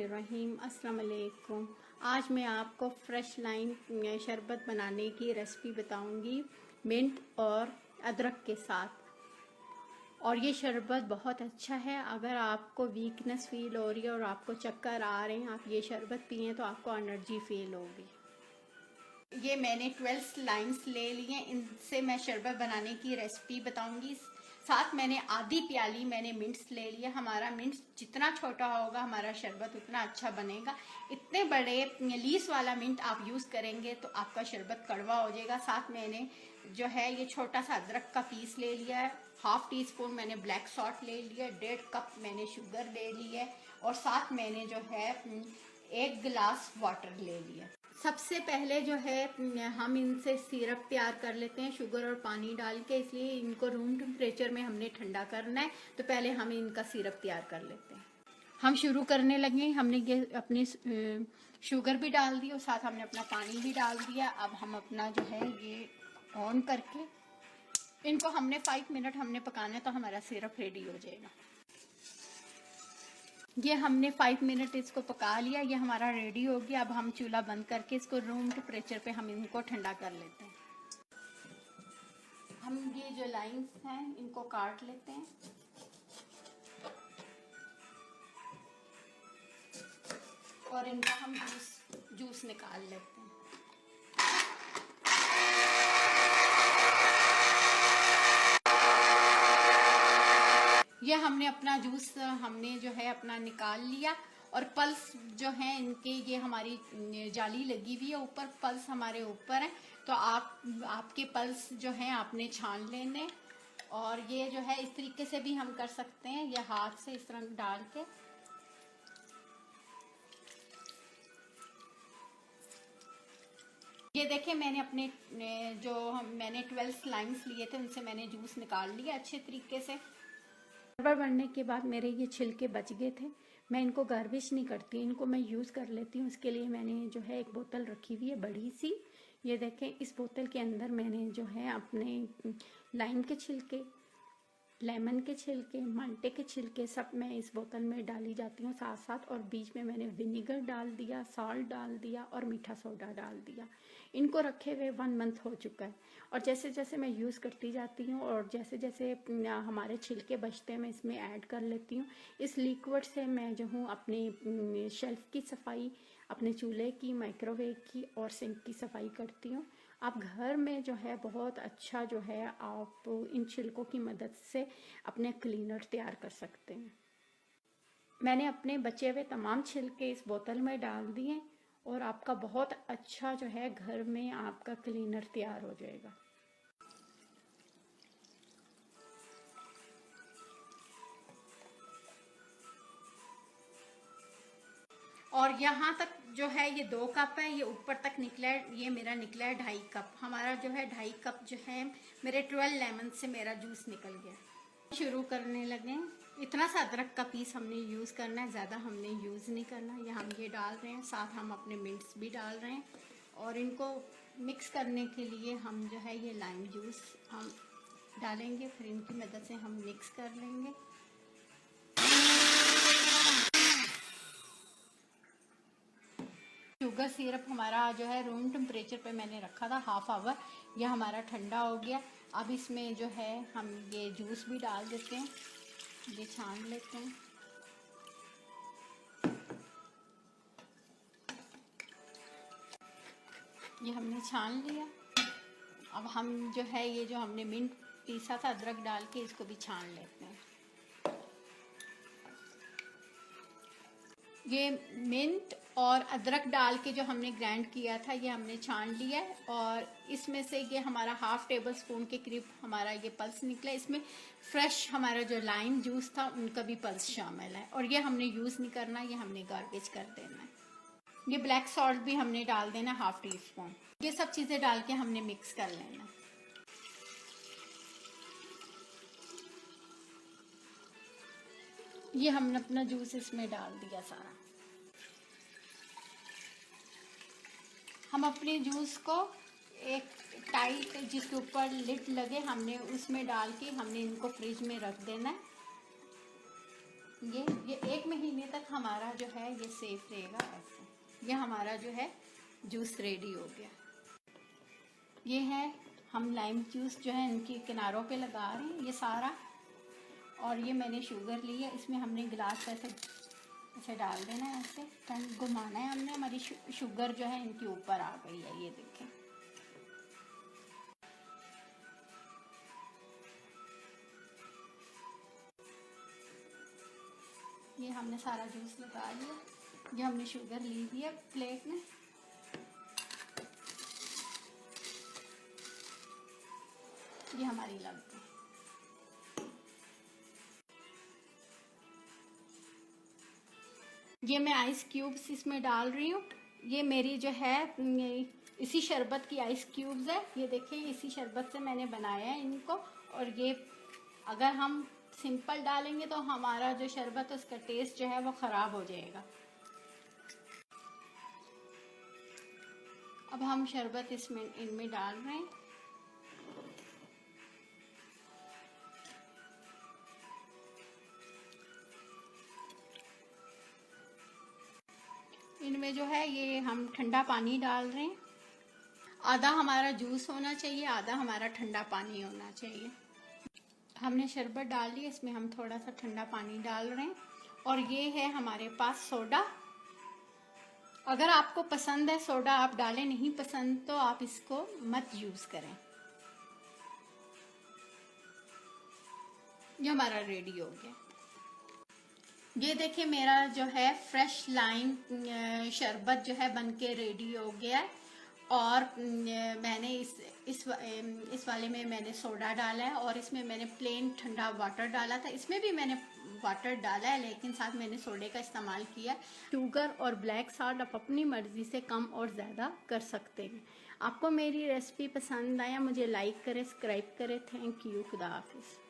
बिस्मिल्लाहिर्रहमानिर्रहीम। अस्सलाम वालेकुम। आज मैं आपको फ्रेश लाइम शरबत बनाने की रेसिपी बताऊंगी मिंट और अदरक के साथ। और ये शरबत बहुत अच्छा है। अगर आपको वीकनेस फील हो रही है और आपको चक्कर आ रहे हैं, आप ये शरबत पिए तो आपको एनर्जी फील होगी। ये मैंने 12 लाइम्स ले लिए, इनसे मैं शरबत बनाने की रेसिपी बताऊंगी। साथ मैंने आधी प्याली मैंने मिंट्स ले लिया। हमारा मिंट्स जितना छोटा होगा हमारा शरबत उतना अच्छा बनेगा। इतने बड़े लीस वाला मिंट आप यूज़ करेंगे तो आपका शरबत कड़वा हो जाएगा। साथ मैंने जो है ये छोटा सा अदरक का पीस ले लिया है। 1/2 टीस्पून मैंने ब्लैक सॉल्ट ले लिया, 1.5 कप मैंने शुगर ले ली है और साथ मैंने जो है 1 गिलास वाटर ले लिया। सबसे पहले जो है हम इनसे सिरप तैयार कर लेते हैं शुगर और पानी डाल के, इसलिए इनको रूम टेम्परेचर में हमने ठंडा करना है। तो पहले हम इनका सिरप तैयार कर लेते हैं। हम शुरू करने लगे। हमने ये अपनी शुगर भी डाल दी और साथ हमने अपना पानी भी डाल दिया। अब हम अपना जो है ये ऑन करके इनको हमने 5 मिनट हमने पकाना है तो हमारा सिरप रेडी हो जाएगा। ये हमने 5 मिनट इसको पका लिया, ये हमारा रेडी हो गया। अब हम चूल्हा बंद करके इसको रूम टेम्परेचर पे हम इनको ठंडा कर लेते हैं। हम ये जो लाइन्स हैं इनको काट लेते हैं और इनका हम जूस निकाल लेते हैं। ये हमने अपना जूस हमने जो है अपना निकाल लिया और पल्स जो है इनके ये हमारी जाली लगी हुई है ऊपर, पल्स हमारे ऊपर है। तो आपके पल्स जो है आपने छान लेने। और ये जो है इस तरीके से भी हम कर सकते हैं, ये हाथ से इस तरह डाल के ये देखें मैंने अपने मैंने 12 लाइम्स लिए थे उनसे मैंने जूस निकाल लिया अच्छे तरीके से। शरबत बनने के बाद मेरे ये छिलके बच गए थे, मैं इनको गार्बेज नहीं करती, इनको मैं यूज़ कर लेती हूँ। इसके लिए मैंने जो है एक बोतल रखी हुई है बड़ी सी। ये देखें इस बोतल के अंदर मैंने जो है अपने लाइम के छिलके, लेमन के छिलके, माल्टे के छिलके सब मैं इस बोतल में डाली जाती हूँ साथ साथ। और बीच में मैंने विनेगर डाल दिया, सॉल्ट डाल दिया और मीठा सोडा डाल दिया। इनको रखे हुए 1 मंथ हो चुका है। और जैसे जैसे मैं यूज़ करती जाती हूँ और जैसे जैसे हमारे छिलके बचते हैं मैं इसमें ऐड कर लेती हूँ। इस लिक्विड से मैं जो हूँ अपनी शेल्फ की सफाई, अपने चूल्हे की, माइक्रोवेव की और सिंक की सफाई करती हूँ। आप घर में जो है बहुत अच्छा जो है आप इन छिलकों की मदद से अपने क्लीनर तैयार कर सकते हैं। मैंने अपने बचे हुए तमाम छिलके इस बोतल में डाल दिए और आपका बहुत अच्छा जो है घर में आपका क्लीनर तैयार हो जाएगा। और यहाँ तक जो है ये 2 कप है, ये ऊपर तक निकला है, ये मेरा निकला है 2.5 कप। हमारा जो है 2.5 कप जो है मेरे 12 लेमन से मेरा जूस निकल गया। शुरू करने लगे। इतना सा अदरक का पीस हमने यूज़ करना है, ज़्यादा हमने यूज़ नहीं करना। ये हम ये डाल रहे हैं, साथ हम अपने मिंट्स भी डाल रहे हैं और इनको मिक्स करने के लिए हम जो है ये लाइम जूस हम डालेंगे, फिर इनकी मदद से हम मिक्स कर लेंगे। शुगर सिरप हमारा जो है रूम टेम्परेचर पे मैंने रखा था 1/2 आवर, यह हमारा ठंडा हो गया। अब इसमें जो है हम ये जूस भी डाल देते हैं, ये छान लेते हैं। ये हमने छान लिया। अब हम जो है ये जो हमने मिंट पीसा था अदरक डाल के इसको भी छान लेते हैं। ये मिंट और अदरक डाल के जो हमने ग्राइंड किया था ये हमने छान लिया है और इसमें से ये हमारा 1/2 टेबल स्पून के करीब हमारा ये पल्स निकला। इसमें फ्रेश हमारा जो लाइम जूस था उनका भी पल्स शामिल है और ये हमने यूज़ नहीं करना, ये हमने गार्बेज कर देना है। ये ब्लैक सॉल्ट भी हमने डाल देना 1/2 टीस्पून। ये सब चीज़ें डाल के हमने मिक्स कर लेना। ये हमने अपना जूस इसमें डाल दिया सारा। हम अपने जूस को एक टाइट जिसके ऊपर लिड लगे हमने उसमें डाल के हमने इनको फ्रिज में रख देना है। ये 1 महीने तक हमारा जो है ये सेफ रहेगा। ऐसे ये हमारा जो है जूस रेडी हो गया। ये है हम लाइम जूस जो है इनके किनारों पे लगा रहे हैं ये सारा। और ये मैंने शुगर ली है, इसमें हमने गिलास ऐसे डाल देना है, ऐसे टर्न घुमाना है हमने। हमारी शुगर जो है इनके ऊपर आ गई है, ये देखें। ये हमने सारा जूस लगा लिया। ये हमने शुगर ली हुई है प्लेट में। ये हमारी लग गई। ये मैं आइस क्यूब्स इसमें डाल रही हूँ। ये मेरी जो है इसी शरबत की आइस क्यूब्स है। ये देखिए इसी शरबत से मैंने बनाया है इनको। और ये अगर हम सिंपल डालेंगे तो हमारा जो शरबत है उसका टेस्ट जो है वो ख़राब हो जाएगा। अब हम शरबत इनमें डाल रहे हैं। इनमें जो है ये हम ठंडा पानी डाल रहे हैं। आधा हमारा जूस होना चाहिए, आधा हमारा ठंडा पानी होना चाहिए। हमने शरबत डाल ली, इसमें हम थोड़ा सा ठंडा पानी डाल रहे हैं। और ये है हमारे पास सोडा। अगर आपको पसंद है सोडा आप डालें, नहीं पसंद तो आप इसको मत यूज़ करें। ये हमारा रेडी हो गया। ये देखिए मेरा जो है फ्रेश लाइम शरबत जो है बनके रेडी हो गया है। और मैंने इस वाले में मैंने सोडा डाला है और इसमें मैंने प्लेन ठंडा वाटर डाला था। इसमें भी मैंने वाटर डाला है लेकिन साथ मैंने सोडे का इस्तेमाल किया। शुगर और ब्लैक सॉल्ट आप अपनी मर्ज़ी से कम और ज़्यादा कर सकते हैं। आपको मेरी रेसिपी पसंद आया, मुझे लाइक करें, सब्सक्राइब करें। Thank you. खुदा हाफिज़।